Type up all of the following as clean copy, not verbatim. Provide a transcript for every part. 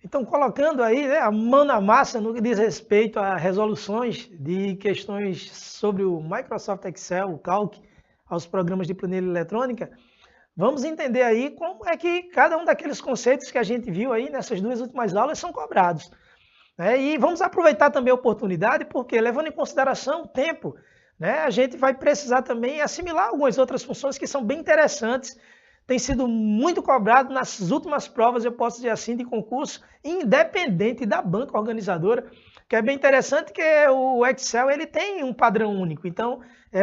Então, colocando aí, né, a mão na massa no que diz respeito a resoluções de questões sobre o Microsoft Excel, o Calc, aos programas de planilha eletrônica, vamos entender aí como é que cada um daqueles conceitos que a gente viu aí nessas duas últimas aulas são cobrados. Né? E vamos aproveitar também a oportunidade, porque levando em consideração o tempo, né, a gente vai precisar também assimilar algumas outras funções que são bem interessantes. Tem sido muito cobrado nas últimas provas, eu posso dizer assim, de concurso, independente da banca organizadora, que é bem interessante que o Excel ele tem um padrão único. Então,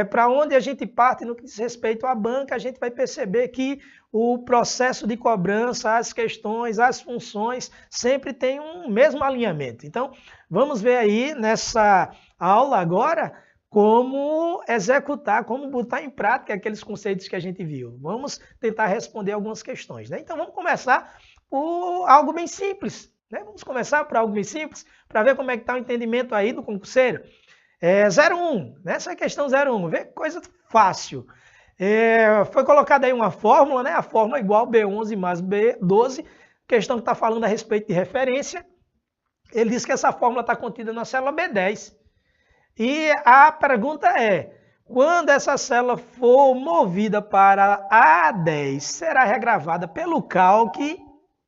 para onde a gente parte no que diz respeito à banca, a gente vai perceber que o processo de cobrança, as questões, as funções, sempre tem um mesmo alinhamento. Então, vamos ver aí nessa aula agora como executar, como botar em prática aqueles conceitos que a gente viu. Vamos tentar responder algumas questões. Né? Então, vamos começar por algo bem simples. Né? Vamos começar por algo bem simples, para ver como é que está o entendimento aí do concurseiro. 01, nessa questão 01, vê que coisa fácil. Foi colocada aí uma fórmula, né? A fórmula é igual B11 mais B12, questão que está falando a respeito de referência. Ele diz que essa fórmula está contida na célula B10. E a pergunta é, quando essa célula for movida para A10, será regravada pelo calc,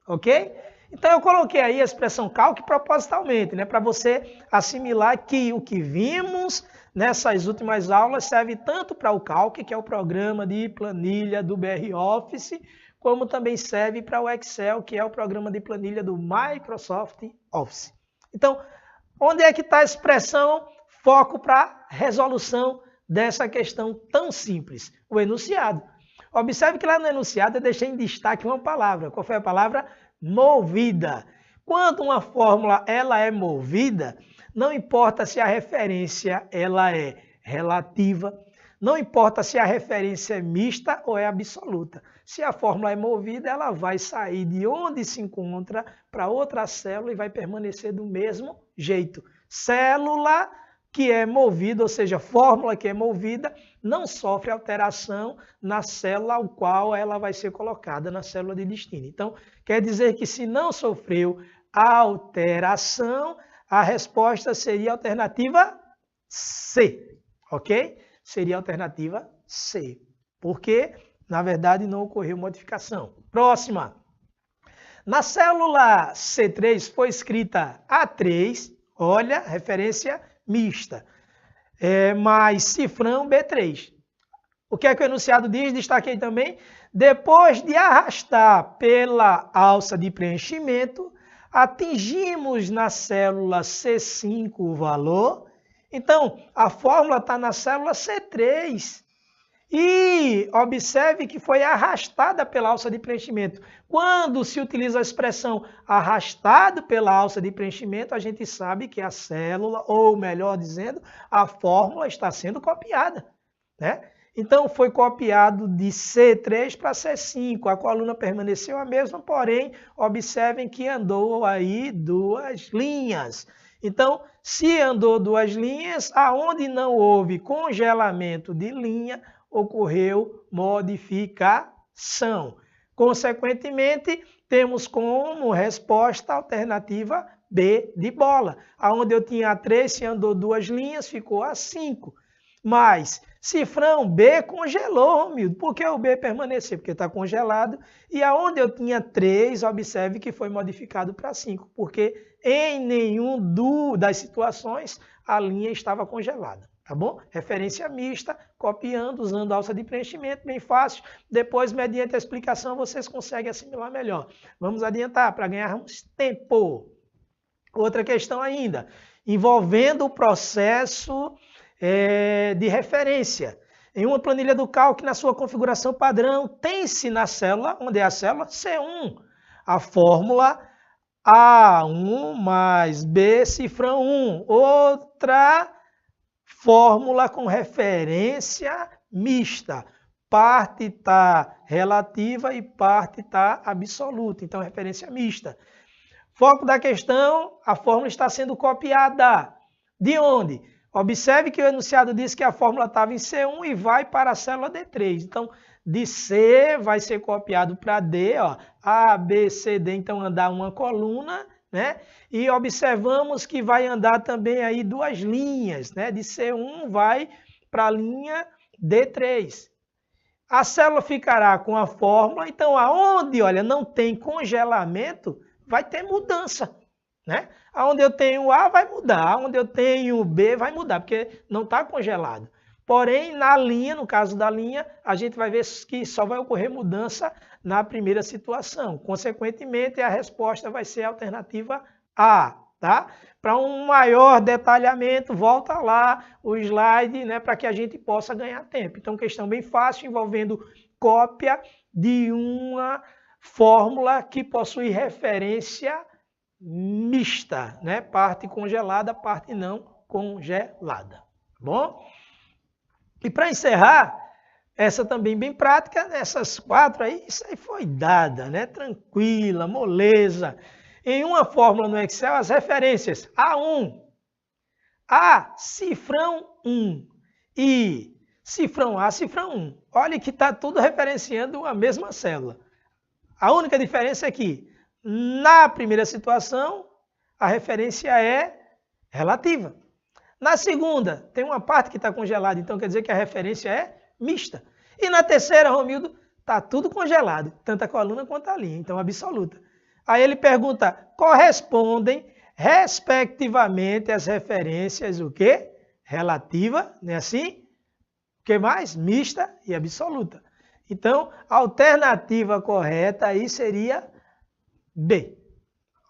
ok? Então eu coloquei aí a expressão calc propositalmente, né, para você assimilar que o que vimos nessas últimas aulas serve tanto para o calc, que é o programa de planilha do BR Office, como também serve para o Excel, que é o programa de planilha do Microsoft Office. Então, onde é que está a expressão foco para resolução dessa questão tão simples? O enunciado. Observe que lá no enunciado eu deixei em destaque uma palavra. Qual foi a palavra? Movida. Quando uma fórmula ela é movida, não importa se a referência ela é relativa, não importa se a referência é mista ou é absoluta. Se a fórmula é movida, ela vai sair de onde se encontra para outra célula e vai permanecer do mesmo jeito. Célula que é movida, ou seja, fórmula que é movida, não sofre alteração na célula ao qual ela vai ser colocada, na célula de destino. Então, quer dizer que se não sofreu alteração, a resposta seria a alternativa C, ok? Seria a alternativa C, porque, na verdade, não ocorreu modificação. Próxima. Na célula C3 foi escrita A3, olha, referência mista, mais cifrão B3. O que é que o enunciado diz? Destaquei também. Depois de arrastar pela alça de preenchimento, atingimos na célula C5 o valor. Então, a fórmula está na célula C3. E observe que foi arrastada pela alça de preenchimento. Quando se utiliza a expressão arrastado pela alça de preenchimento, a gente sabe que a célula, ou melhor dizendo, a fórmula está sendo copiada. Né? Então, foi copiado de C3 para C5. A coluna permaneceu a mesma, porém, observem que andou aí 2 linhas. Então, se andou 2 linhas, aonde não houve congelamento de linha, ocorreu modificação. Consequentemente, temos como resposta a alternativa B de bola. Aonde eu tinha A3, se andou 2 linhas, ficou A5. Mas cifrão B congelou, humilde. Por que o B permaneceu? Porque está congelado. E aonde eu tinha 3, observe que foi modificado para 5. Porque em nenhum das situações a linha estava congelada. Tá bom? Referência mista, copiando, usando a alça de preenchimento, bem fácil. Depois, mediante a explicação, vocês conseguem assimilar melhor. Vamos adiantar para ganharmos tempo. Outra questão ainda, envolvendo o processo de referência. Em uma planilha do Calc, na sua configuração padrão, tem-se na célula, onde é a célula? C1, a fórmula A1 mais B, cifrão 1. Outra fórmula com referência mista. Parte está relativa e parte está absoluta. Então, referência mista. Foco da questão, a fórmula está sendo copiada. De onde? Observe que o enunciado diz que a fórmula estava em C1 e vai para a célula D3. Então, de C vai ser copiado para D, ó, A, B, C, D, então andar uma coluna, né? E observamos que vai andar também aí duas linhas, né? De C1 vai para a linha D3. A célula ficará com a fórmula, então aonde, olha, não tem congelamento, vai ter mudança, né? Aonde eu tenho A vai mudar, aonde eu tenho B vai mudar, porque não está congelado. Porém, na linha, no caso da linha, a gente vai ver que só vai ocorrer mudança na primeira situação. Consequentemente, a resposta vai ser a alternativa A, tá? Para um maior detalhamento, volta lá o slide, né, para que a gente possa ganhar tempo. Então, questão bem fácil, envolvendo cópia de uma fórmula que possui referência mista, né? Parte congelada, parte não congelada. Bom? E para encerrar, essa também bem prática, essas quatro aí, isso aí foi dada, né? Tranquila, moleza. Em uma fórmula no Excel, as referências A1, A, cifrão 1 e cifrão A, cifrão 1. Olha que está tudo referenciando a mesma célula. A única diferença é que, na primeira situação, a referência é relativa. Na segunda, tem uma parte que está congelada, então quer dizer que a referência é mista. E na terceira, Romildo, está tudo congelado, tanto a coluna quanto a linha, então absoluta. Aí ele pergunta, correspondem respectivamente as referências o quê? Relativa, não é assim? O que mais? Mista e absoluta. Então, a alternativa correta aí seria B.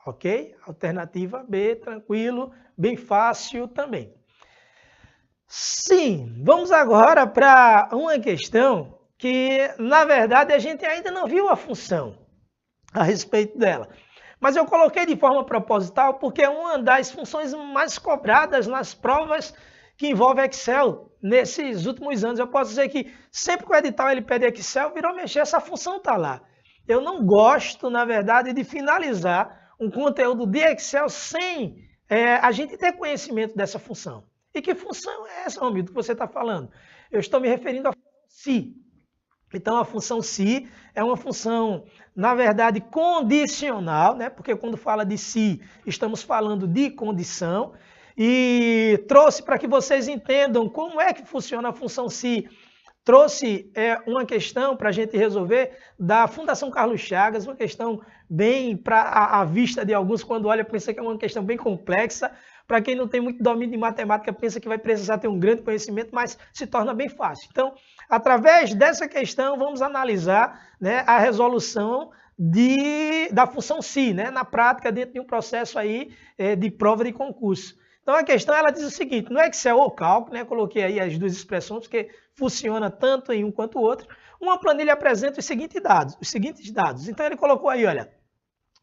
Ok? Alternativa B, tranquilo, bem fácil também. Sim, vamos agora para uma questão que, na verdade, a gente ainda não viu a função a respeito dela. Mas eu coloquei de forma proposital porque é uma das funções mais cobradas nas provas que envolvem Excel nesses últimos anos. Eu posso dizer que sempre que o edital ele pede Excel, virou mexer, essa função está lá. Eu não gosto, na verdade, de finalizar um conteúdo de Excel sem a gente ter conhecimento dessa função. E que função é essa, Romildo, que você está falando? Eu estou me referindo à função se. Então, a função se é uma função, na verdade, condicional, né? Porque quando fala de se, estamos falando de condição. E trouxe para que vocês entendam como é que funciona a função se. Trouxe uma questão para a gente resolver da Fundação Carlos Chagas, uma questão bem à vista de alguns, quando olha, pensa que é uma questão bem complexa. Para quem não tem muito domínio de matemática, pensa que vai precisar ter um grande conhecimento, mas se torna bem fácil. Então, através dessa questão, vamos analisar, né, a resolução da função se, né, na prática, dentro de um processo aí, de prova de concurso. Então, a questão ela diz o seguinte, no Excel ou cálculo, né, coloquei aí as duas expressões, porque funciona tanto em um quanto o outro, uma planilha apresenta os seguintes dados. Então, ele colocou aí, olha,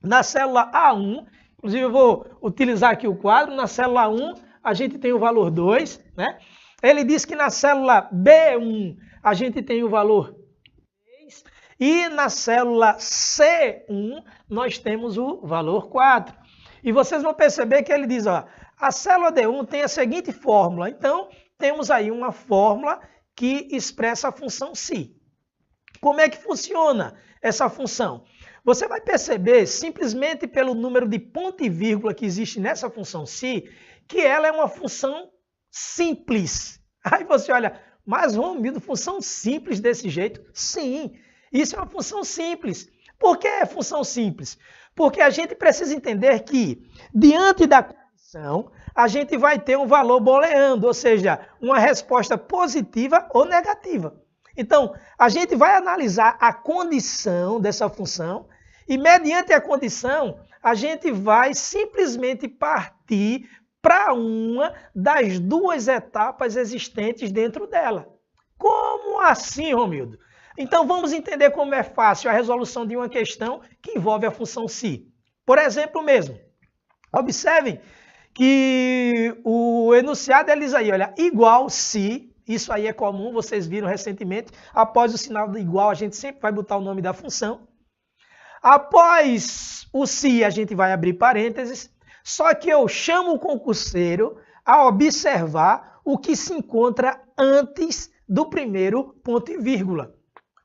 na célula A1, inclusive eu vou utilizar aqui o quadro, na célula 1 a gente tem o valor 2, né? Ele diz que na célula B1 a gente tem o valor 3 e na célula C1 nós temos o valor 4. E vocês vão perceber que ele diz, ó, a célula D1 tem a seguinte fórmula. Então, temos aí uma fórmula que expressa a função se. Como é que funciona essa função? Você vai perceber, simplesmente pelo número de ponto e vírgula que existe nessa função se, que ela é uma função simples. Aí você olha, mas Romildo, função simples desse jeito? Sim, isso é uma função simples. Por que é função simples? Porque a gente precisa entender que, diante da condição, a gente vai ter um valor booleano, ou seja, uma resposta positiva ou negativa. Então, a gente vai analisar a condição dessa função e, mediante a condição, a gente vai simplesmente partir para uma das duas etapas existentes dentro dela. Como assim, Romildo? Então, vamos entender como é fácil a resolução de uma questão que envolve a função se. Por exemplo mesmo, observem que o enunciado ele diz aí, olha, igual se... Isso aí é comum, vocês viram recentemente. Após o sinal do igual, a gente sempre vai botar o nome da função. Após o se, a gente vai abrir parênteses. Só que eu chamo o concurseiro a observar o que se encontra antes do primeiro ponto e vírgula.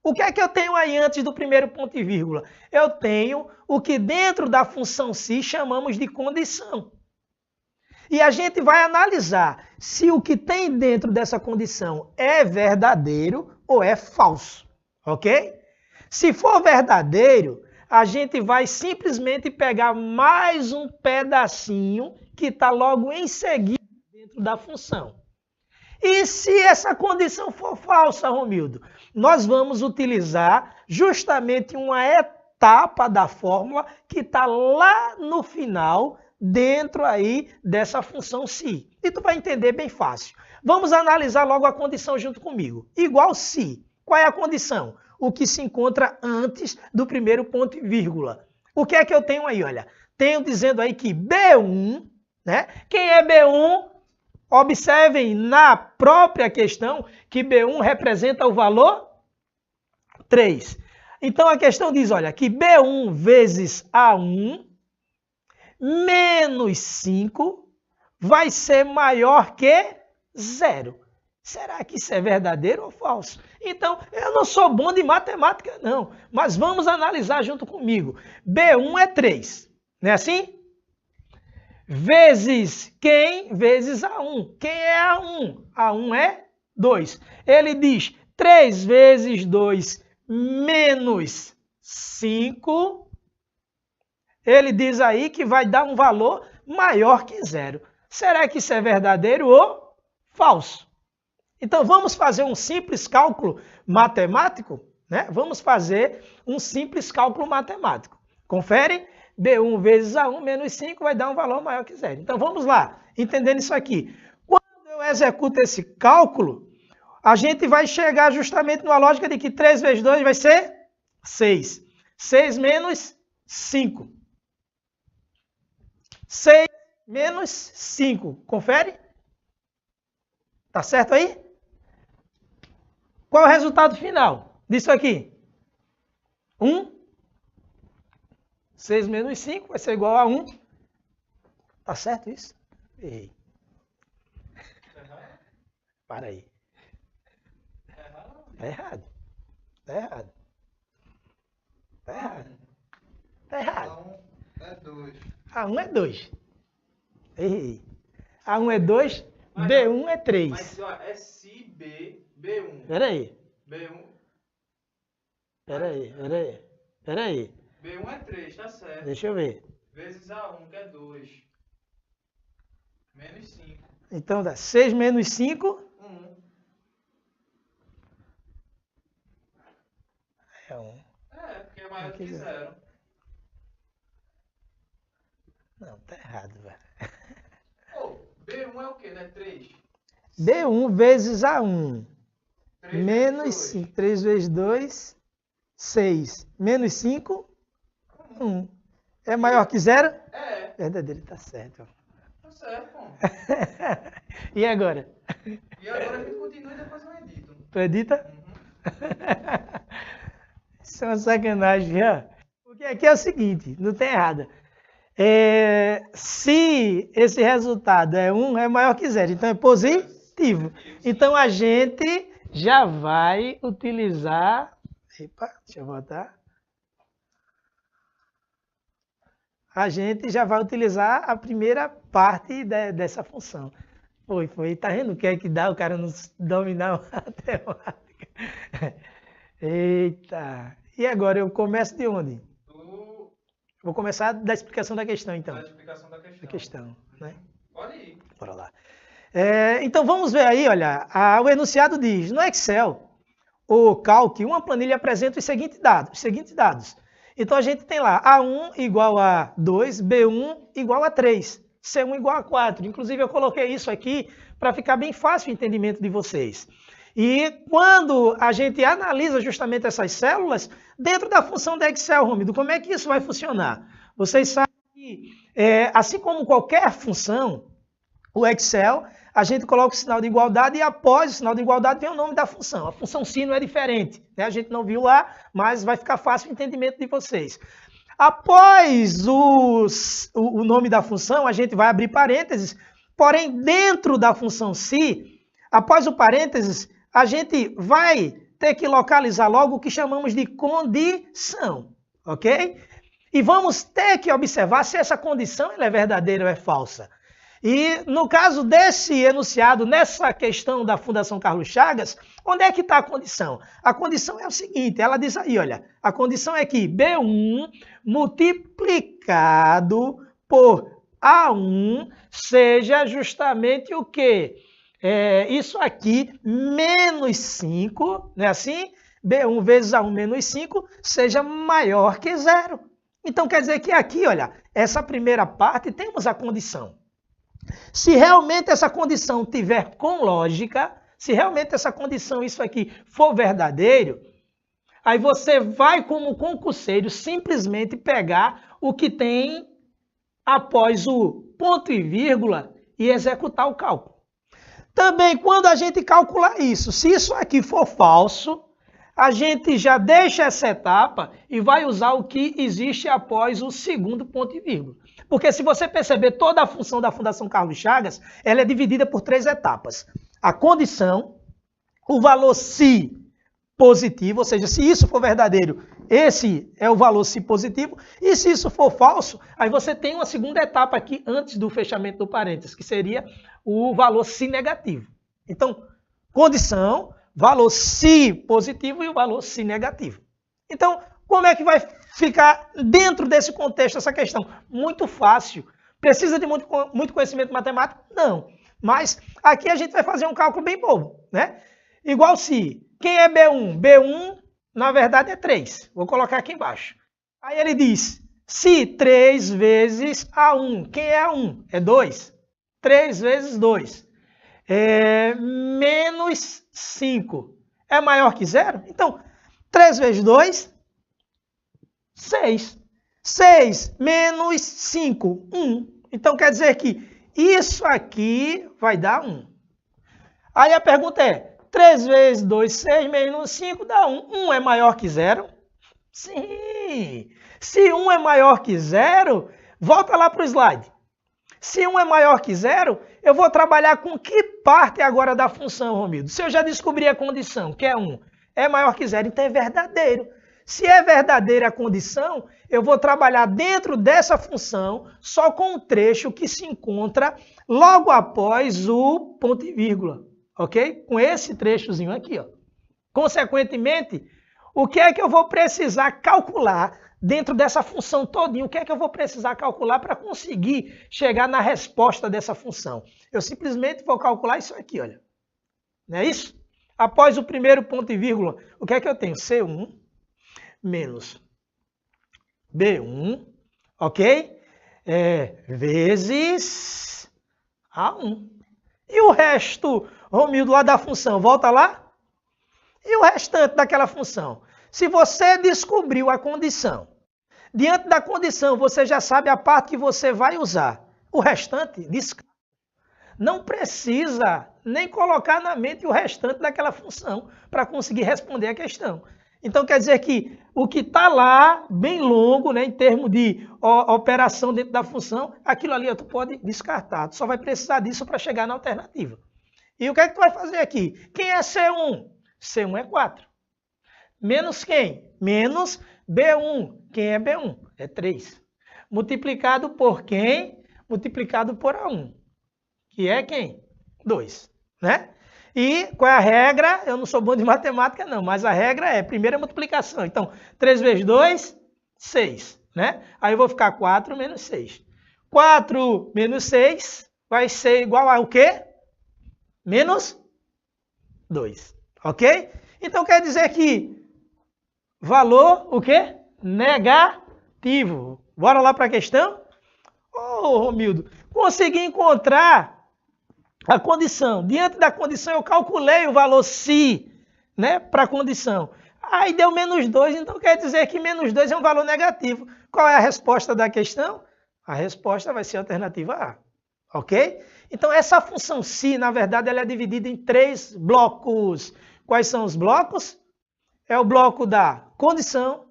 O que é que eu tenho aí antes do primeiro ponto e vírgula? Eu tenho o que dentro da função se chamamos de condição. E a gente vai analisar se o que tem dentro dessa condição é verdadeiro ou é falso, ok? Se for verdadeiro, a gente vai simplesmente pegar mais um pedacinho que está logo em seguida dentro da função. E se essa condição for falsa, Romildo, nós vamos utilizar justamente uma etapa da fórmula que está lá no final, dentro aí dessa função se. E tu vai entender bem fácil. Vamos analisar logo a condição junto comigo. Igual se. Qual é a condição? O que se encontra antes do primeiro ponto e vírgula. O que é que eu tenho aí? Olha, tenho dizendo aí que B1, né? Quem é B1? Observem na própria questão que B1 representa o valor 3. Então a questão diz, olha, que B1 vezes A1 menos 5 vai ser maior que 0. Será que isso é verdadeiro ou falso? Então, eu não sou bom de matemática, não. Mas vamos analisar junto comigo. B1 é 3, não é assim? Vezes quem? Vezes A1. Quem é A1? A1 é 2. Ele diz 3 vezes 2 menos 5. Ele diz aí que vai dar um valor maior que 0. Será que isso é verdadeiro ou falso? Então, vamos fazer um simples cálculo matemático, né? Vamos fazer um simples cálculo matemático. Confere? B1 vezes A1 menos 5 vai dar um valor maior que 0. Então, vamos lá, entendendo isso aqui. Quando eu executo esse cálculo, a gente vai chegar justamente numa lógica de que 3 vezes 2 vai ser 6. 6 menos 5. 6 menos 5. Confere? Tá certo aí? Qual é o resultado final disso aqui? 1. 6 menos 5 vai ser igual a 1. Tá certo isso? Errei. Para aí. Tá errado. Tá errado. Tá errado. Tá errado. A1 é 2. A1 é 2. Errei. A1 é 2, B1 é 3. Mas ó, é se B, B1. Peraí. B1. Peraí. B1 é 3, tá certo. Deixa eu ver. Vezes A1, que é 2. Menos 5. Então dá 6 menos 5. 1. É 1. É, porque é maior que 0. Não, tá errado, velho. Pô, B1 é o quê, né? 3. B1 vezes A1. 3 Menos vezes 5. 3 vezes 2, 6. Menos 5, 1. É maior que 0? É, Verdadeiro, tá certo. tá certo, pô. E agora? E agora a gente continua e depois eu edito. Tu edita? Uhum. Isso é uma sacanagem, ó. Porque aqui é o seguinte, não tem errado. Se esse resultado é 1, é maior que 0. Então é positivo. Então a gente já vai utilizar... Epa, deixa eu voltar. A gente já vai utilizar a primeira parte dessa função. Foi. Tá vendo o que é que dá o cara não dominar a matemática? Eita. E agora eu começo de onde? Vou começar da explicação da questão, então. Da explicação da questão. Da questão, né? Pode ir. Bora lá. Então vamos ver aí, olha, o enunciado diz, no Excel, o Calc, uma planilha apresenta os seguintes dados. Então a gente tem lá A1 igual a 2, B1 igual a 3, C1 igual a 4. Inclusive eu coloquei isso aqui para ficar bem fácil o entendimento de vocês. E quando a gente analisa justamente essas células, dentro da função da Excel, Romildo, como é que isso vai funcionar? Vocês sabem que, assim como qualquer função, o Excel, a gente coloca o sinal de igualdade e após o sinal de igualdade vem o nome da função. A função sino é diferente, né? A gente não viu lá, mas vai ficar fácil o entendimento de vocês. Após o nome da função, a gente vai abrir parênteses Porém, dentro da função si, após o parênteses, a gente vai ter que localizar logo o que chamamos de condição, ok? E vamos ter que observar se essa condição ela é verdadeira ou é falsa. E no caso desse enunciado, nessa questão da Fundação Carlos Chagas, onde é que está a condição? A condição é o seguinte, ela diz aí, olha, a condição é que B1 multiplicado por A1 seja justamente o quê? Isso aqui, menos 5, não é assim? B1 vezes A1 menos 5 seja maior que 0. Então quer dizer que aqui, olha, essa primeira parte temos a condição. Se realmente essa condição tiver com lógica, se realmente essa condição, isso aqui, for verdadeiro, aí você vai como concurseiro simplesmente pegar o que tem após o ponto e vírgula e executar o cálculo. Também quando a gente calcular isso, se isso aqui for falso, a gente já deixa essa etapa e vai usar o que existe após o segundo ponto e vírgula. Porque se você perceber, toda a função da Fundação Carlos Chagas, ela é dividida por 3 etapas. A condição, o valor si positivo, ou seja, se isso for verdadeiro, esse é o valor si positivo, e se isso for falso, aí você tem uma segunda etapa aqui antes do fechamento do parênteses, que seria o valor si negativo. Então, condição, valor si positivo e o valor si negativo. Então, como é que vai ficar dentro desse contexto essa questão? Muito fácil. Precisa de muito conhecimento matemático? Não. Mas aqui a gente vai fazer um cálculo bem bobo, né? Igual se, quem é B1? B1, na verdade, é 3. Vou colocar aqui embaixo. Aí ele diz, se 3 vezes A1. Quem é A1? É 2. 3 vezes 2. Menos 5. É maior que 0? Então, 3 vezes 2, 6. 6 menos 5, 1. Então, quer dizer que isso aqui vai dar 1. Aí a pergunta é, 3 vezes 2, 6, menos 5 dá 1. 1 é maior que 0? Sim. Se 1 é maior que 0, volta lá para o slide. Se 1 é maior que 0, eu vou trabalhar com que parte agora da função, Romildo? Se eu já descobri a condição, que é 1, é maior que 0, então é verdadeiro. Se é verdadeira a condição, eu vou trabalhar dentro dessa função só com o trecho que se encontra logo após o ponto e vírgula, ok? Com esse trechozinho aqui, ó. Consequentemente, o que é que eu vou precisar calcular dentro dessa função todinha? O que é que eu vou precisar calcular para conseguir chegar na resposta dessa função? Eu simplesmente vou calcular isso aqui, olha. Não é isso? Após o primeiro ponto e vírgula, o que é que eu tenho? C1 menos B1, ok? Vezes A1. E o resto, Romildo, lá da função, volta lá? E o restante daquela função? Se você descobriu a condição, diante da condição você já sabe a parte que você vai usar. O restante, descarta. Não precisa nem colocar na mente o restante daquela função para conseguir responder a questão. Então, quer dizer que o que está lá, bem longo, né, em termos de operação dentro da função, aquilo ali tu pode descartar. Tu só vai precisar disso para chegar na alternativa. E o que é que tu vai fazer aqui? Quem é C1? C1 é 4. Menos quem? Menos B1. Quem é B1? É 3. Multiplicado por quem? Multiplicado por A1. Que é quem? 2. Né? E qual é a regra? Eu não sou bom de matemática, não, mas a regra é primeira multiplicação. Então, 3 vezes 2, 6. Né? Aí eu vou ficar 4 menos 6. 4 menos 6 vai ser igual a o quê? Menos 2. Ok? Então, quer dizer que valor, o quê? Negativo. Bora lá para a questão? Ô, Romildo, consegui encontrar a condição. Diante da condição, eu calculei o valor si, né, para a condição. Aí deu menos 2, então quer dizer que menos 2 é um valor negativo. Qual é a resposta da questão? A resposta vai ser a alternativa A. Ok? Então, essa função si, na verdade, ela é dividida em 3 blocos. Quais são os blocos? É o bloco da condição,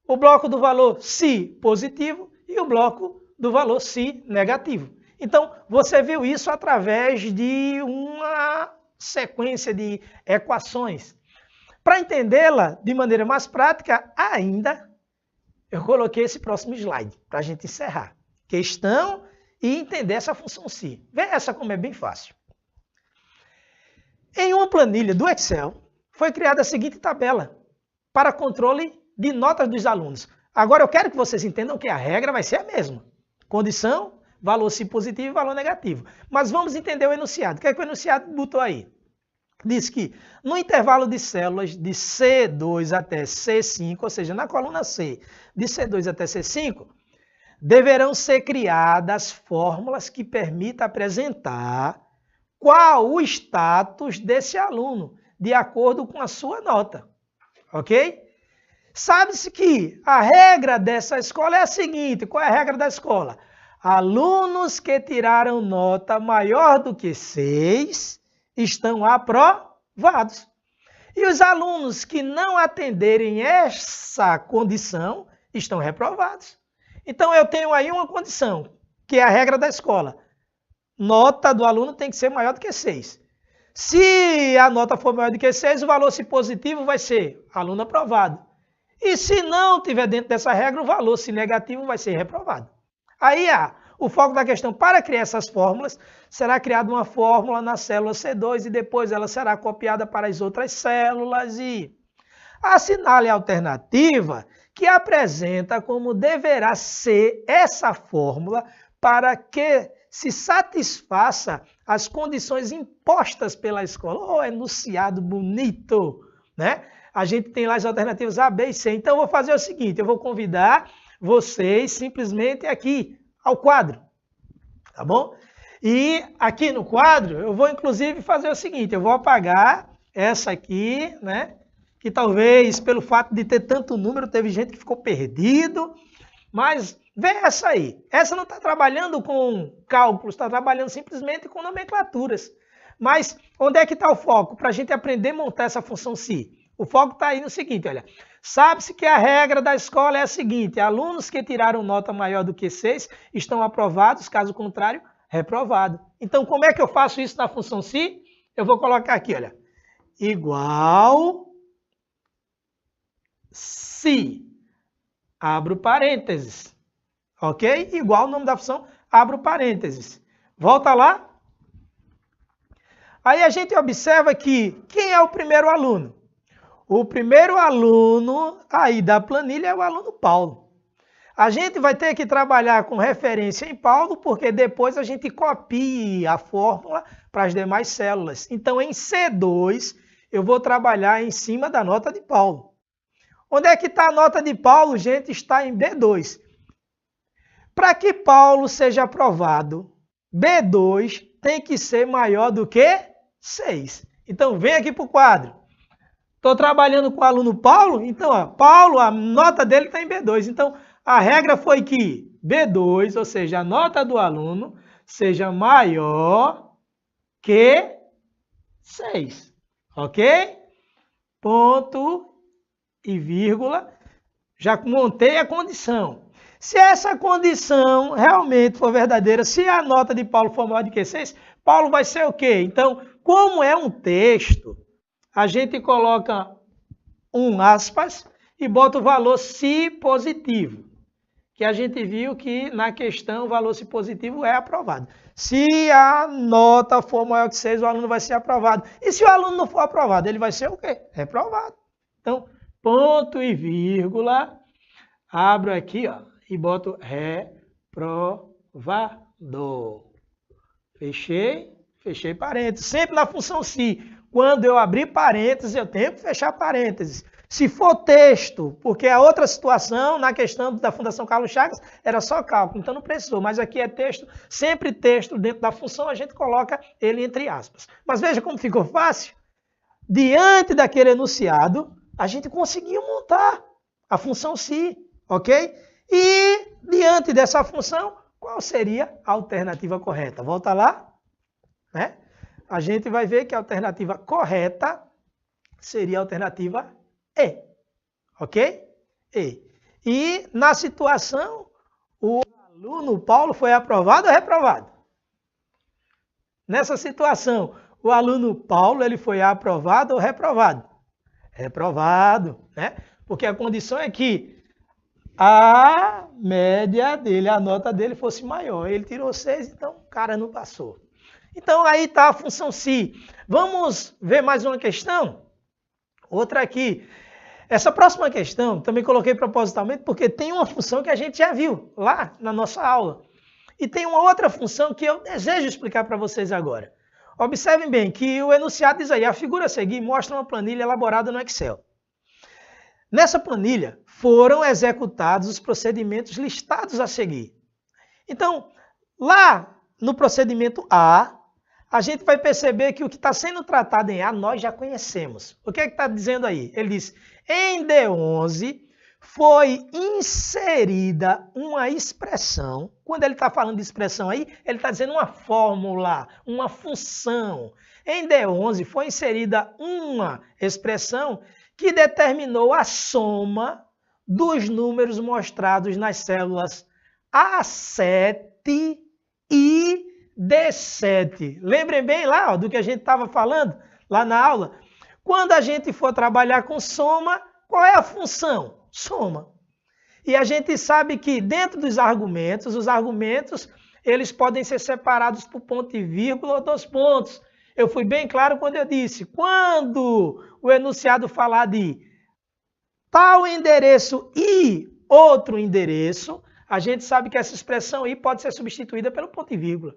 o bloco do valor si positivo e o bloco do valor si negativo. Então, você viu isso através de uma sequência de equações. Para entendê-la de maneira mais prática ainda, eu coloquei esse próximo slide para a gente encerrar. Questão e entender essa função si. Vê essa como é bem fácil. Em uma planilha do Excel, foi criada a seguinte tabela para controle de notas dos alunos. Agora eu quero que vocês entendam que a regra vai ser a mesma. Condição, valor se positivo e valor negativo. Mas vamos entender o enunciado. O que é que o enunciado botou aí? Diz que no intervalo de células de C2 até C5, ou seja, na coluna C, de C2 até C5, deverão ser criadas fórmulas que permitam apresentar qual o status desse aluno, de acordo com a sua nota. Ok? Sabe-se que a regra dessa escola é a seguinte: qual é a regra da escola? Alunos que tiraram nota maior do que 6 estão aprovados. E os alunos que não atenderem essa condição estão reprovados. Então eu tenho aí uma condição, que é a regra da escola. Nota do aluno tem que ser maior do que 6. Se a nota for maior do que 6, o valor se positivo vai ser aluno aprovado. E se não tiver dentro dessa regra, o valor se negativo vai ser reprovado. Aí o foco da questão, para criar essas fórmulas, será criada uma fórmula na célula C2 e depois ela será copiada para as outras células e assinale a alternativa que apresenta como deverá ser essa fórmula para que se satisfaça as condições impostas pela escola. Oh, enunciado bonito, né? A gente tem lá as alternativas A, B e C. Então, eu vou fazer o seguinte, eu vou convidar vocês simplesmente aqui ao quadro, tá bom? E aqui no quadro, eu vou inclusive fazer o seguinte, eu vou apagar essa aqui, né? Que talvez, pelo fato de ter tanto número, teve gente que ficou perdido, mas vê essa aí. Essa não está trabalhando com cálculos, está trabalhando simplesmente com nomenclaturas. Mas onde é que está o foco? Para a gente aprender a montar essa função si. O foco está aí no seguinte, olha. Sabe-se que a regra da escola é a seguinte: alunos que tiraram nota maior do que 6 estão aprovados, caso contrário, reprovado. Então, como é que eu faço isso na função si? Eu vou colocar aqui, olha. Igual se, abro parênteses, ok? Igual o nome da função, abro parênteses. Volta lá. Aí a gente observa que quem é o primeiro aluno? O primeiro aluno aí da planilha é o aluno Paulo. A gente vai ter que trabalhar com referência em Paulo, porque depois a gente copia a fórmula para as demais células. Então, em C2, eu vou trabalhar em cima da nota de Paulo. Onde é que está a nota de Paulo, gente? Está em B2. Para que Paulo seja aprovado, B2 tem que ser maior do que 6. Então, vem aqui para o quadro. Estou trabalhando com o aluno Paulo, então, ó, Paulo, a nota dele está em B2. Então, a regra foi que B2, ou seja, a nota do aluno, seja maior que 6. Ok? Ponto e vírgula. Já montei a condição. Se essa condição realmente for verdadeira, se a nota de Paulo for maior do que 6, Paulo vai ser o quê? Então, como é um texto, a gente coloca um aspas e bota o valor se positivo, que a gente viu que na questão o valor se positivo é aprovado. Se a nota for maior que 6, o aluno vai ser aprovado. E se o aluno não for aprovado, ele vai ser o quê? Reprovado. Então, ponto e vírgula, abro aqui, ó, e boto reprovado. Fechei parênteses. Sempre na função se. Quando eu abrir parênteses, eu tenho que fechar parênteses. Se for texto, porque a outra situação, na questão da Fundação Carlos Chagas, era só cálculo, então não precisou. Mas aqui é texto, sempre texto dentro da função, a gente coloca ele entre aspas. Mas veja como ficou fácil. Diante daquele enunciado, a gente conseguiu montar a função si, ok? E diante dessa função, qual seria a alternativa correta? Volta lá, né? A gente vai ver que a alternativa correta seria a alternativa E, ok? E. E na situação, o aluno Paulo foi aprovado ou reprovado? Nessa situação, o aluno Paulo ele foi aprovado ou reprovado? Reprovado, né? Porque a condição é que a média dele, a nota dele fosse maior. Ele tirou 6, então o cara não passou. Então aí está a função se. Vamos ver mais uma questão? Outra aqui. Essa próxima questão também coloquei propositalmente porque tem uma função que a gente já viu lá na nossa aula. E tem uma outra função que eu desejo explicar para vocês agora. Observem bem que o enunciado diz aí, a figura a seguir mostra uma planilha elaborada no Excel. Nessa planilha foram executados os procedimentos listados a seguir. Então, lá no procedimento A, a gente vai perceber que o que está sendo tratado em A nós já conhecemos. O que é que está dizendo aí? Ele diz, em D11 foi inserida uma expressão. Quando ele está falando de expressão aí, ele está dizendo uma fórmula, uma função. Em D11 foi inserida uma expressão que determinou a soma dos números mostrados nas células A7 e D7. Lembrem bem lá do que a gente estava falando lá na aula? Quando a gente for trabalhar com soma, qual é a função? Soma. E a gente sabe que dentro dos argumentos, os argumentos eles podem ser separados por ponto e vírgula ou 2 pontos. Eu fui bem claro quando eu disse, quando o enunciado falar de tal endereço e outro endereço, a gente sabe que essa expressão aí pode ser substituída pelo ponto e vírgula.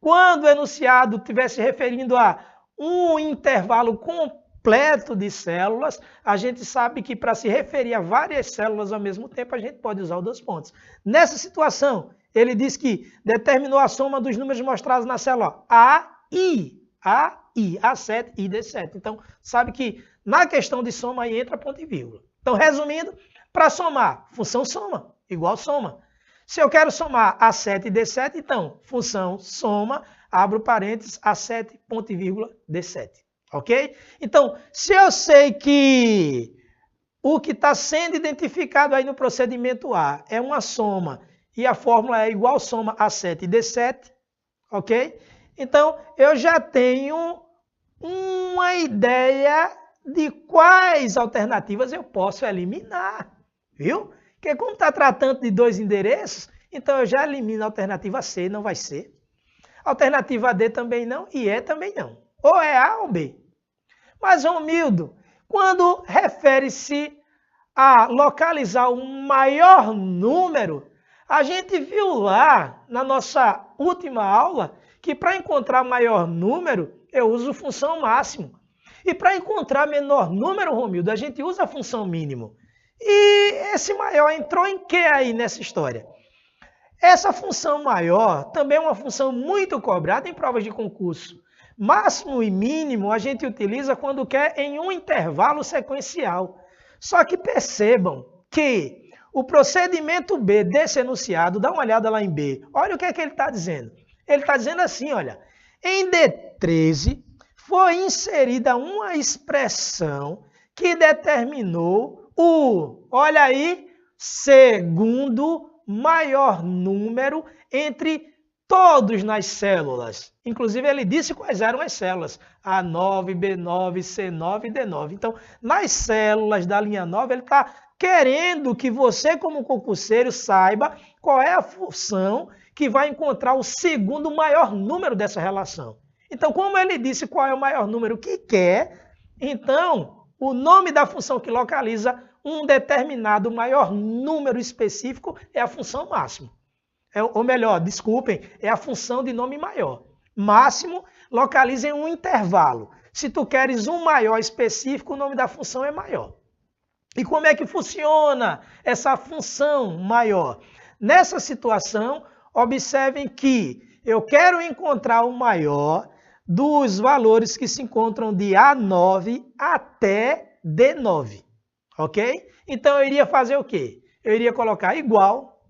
Quando o enunciado estiver se referindo a um intervalo completo de células, a gente sabe que para se referir a várias células ao mesmo tempo, a gente pode usar os 2 pontos. Nessa situação, ele diz que determinou a soma dos números mostrados na célula A e A7 e D7. Então, sabe que na questão de soma aí entra ponto e vírgula. Então, resumindo, para somar, função soma, igual soma. Se eu quero somar A7 e D7, então, função soma, abro parênteses, A7, ponto e vírgula, D7. Ok? Então, se eu sei que o que está sendo identificado aí no procedimento A é uma soma e a fórmula é igual soma A7 e D7, ok? Então, eu já tenho uma ideia de quais alternativas eu posso eliminar, viu? Porque como está tratando de 2 endereços, então eu já elimino a alternativa C, não vai ser. Alternativa D também não e E também não. Ou é A ou B. Mas, Romildo, quando refere-se a localizar um maior número, a gente viu lá na nossa última aula que para encontrar maior número, eu uso função máximo. E para encontrar menor número, Romildo, a gente usa a função mínimo. E esse maior entrou em que aí nessa história? Essa função maior também é uma função muito cobrada em provas de concurso. Máximo e mínimo a gente utiliza quando quer em um intervalo sequencial. Só que percebam que o procedimento B desse enunciado, dá uma olhada lá em B, olha o que é que ele está dizendo. Ele está dizendo assim, olha, em D13 foi inserida uma expressão que determinou o, olha aí, segundo maior número entre todos nas células. Inclusive, ele disse quais eram as células, A9, B9, C9 e D9. Então, nas células da linha 9, ele está querendo que você, como concurseiro, saiba qual é a função que vai encontrar o segundo maior número dessa relação. Então, como ele disse qual é o maior número que quer, então, o nome da função que localiza um determinado maior número específico é a função máximo. Ou melhor, desculpem, é a função de nome maior. Máximo localiza em um intervalo. Se tu queres um maior específico, o nome da função é maior. E como é que funciona essa função maior? Nessa situação, observem que eu quero encontrar o maior dos valores que se encontram de A9 até D9. Ok? Então eu iria fazer o quê? Eu iria colocar igual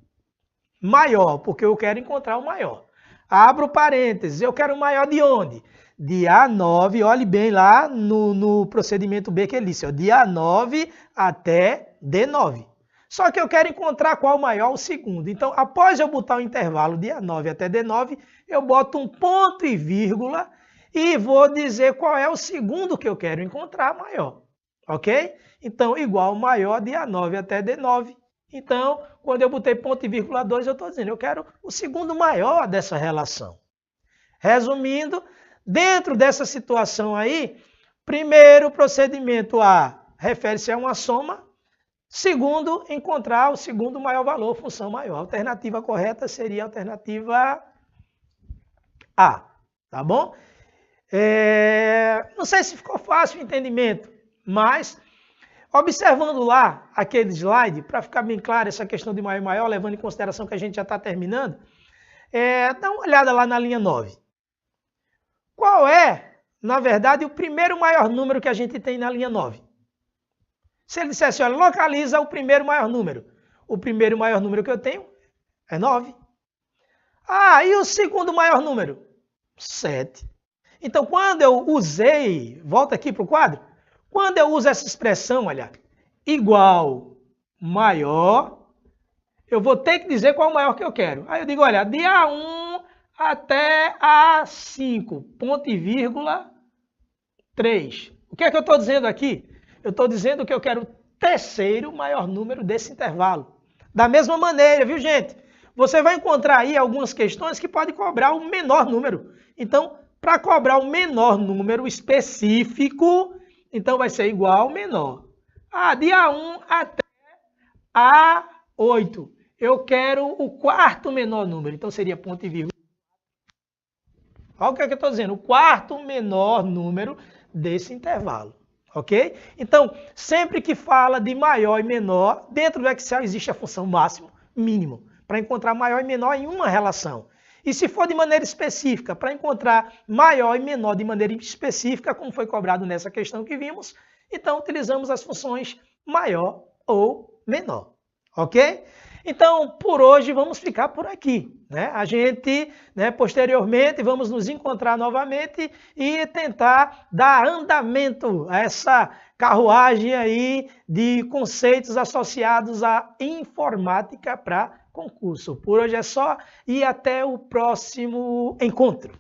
maior, porque eu quero encontrar o maior. Abro parênteses, eu quero o maior de onde? De A9, olhe bem lá no procedimento B que ele disse, ó, de A9 até D9. Só que eu quero encontrar qual maior, o segundo. Então, após eu botar o intervalo de A9 até D9, eu boto um ponto e vírgula e vou dizer qual é o segundo que eu quero encontrar maior. Ok? Então, igual maior de A9 até D9. Então, quando eu botei ponto e vírgula 2, eu estou dizendo, eu quero o segundo maior dessa relação. Resumindo, dentro dessa situação aí, primeiro procedimento A refere-se a uma soma. Segundo, encontrar o segundo maior valor, função maior. A alternativa correta seria a alternativa A, tá bom? Não sei se ficou fácil o entendimento, mas observando lá aquele slide, para ficar bem claro essa questão de maior e maior, levando em consideração que a gente já está terminando, dá uma olhada lá na linha 9. Qual é, na verdade, o primeiro maior número que a gente tem na linha 9? Se ele dissesse, olha, localiza o primeiro maior número. O primeiro maior número que eu tenho é 9. Ah, e o segundo maior número? 7. Então, quando eu usei, volta aqui para o quadro, quando eu uso essa expressão, olha, igual, maior, eu vou ter que dizer qual é o maior que eu quero. Aí eu digo, olha, de A1 até A5, ponto e vírgula, 3. O que é que eu estou dizendo aqui? Eu estou dizendo que eu quero o terceiro maior número desse intervalo. Da mesma maneira, viu, gente? Você vai encontrar aí algumas questões que podem cobrar o menor número. Então, para cobrar o menor número específico, então vai ser igual ao menor. Ah, de A1 até A8. Eu quero o quarto menor número. Então, seria ponto e vírgula. Olha o que é que eu estou dizendo. O quarto menor número desse intervalo. Ok? Então, sempre que fala de maior e menor, dentro do Excel existe a função máximo, mínimo, para encontrar maior e menor em uma relação. E se for de maneira específica, para encontrar maior e menor de maneira específica, como foi cobrado nessa questão que vimos, então utilizamos as funções maior ou menor. Ok? Então, por hoje, vamos ficar por aqui. Né? A gente, posteriormente, vamos nos encontrar novamente e tentar dar andamento a essa carruagem aí de conceitos associados à informática para concurso. Por hoje é só e até o próximo encontro.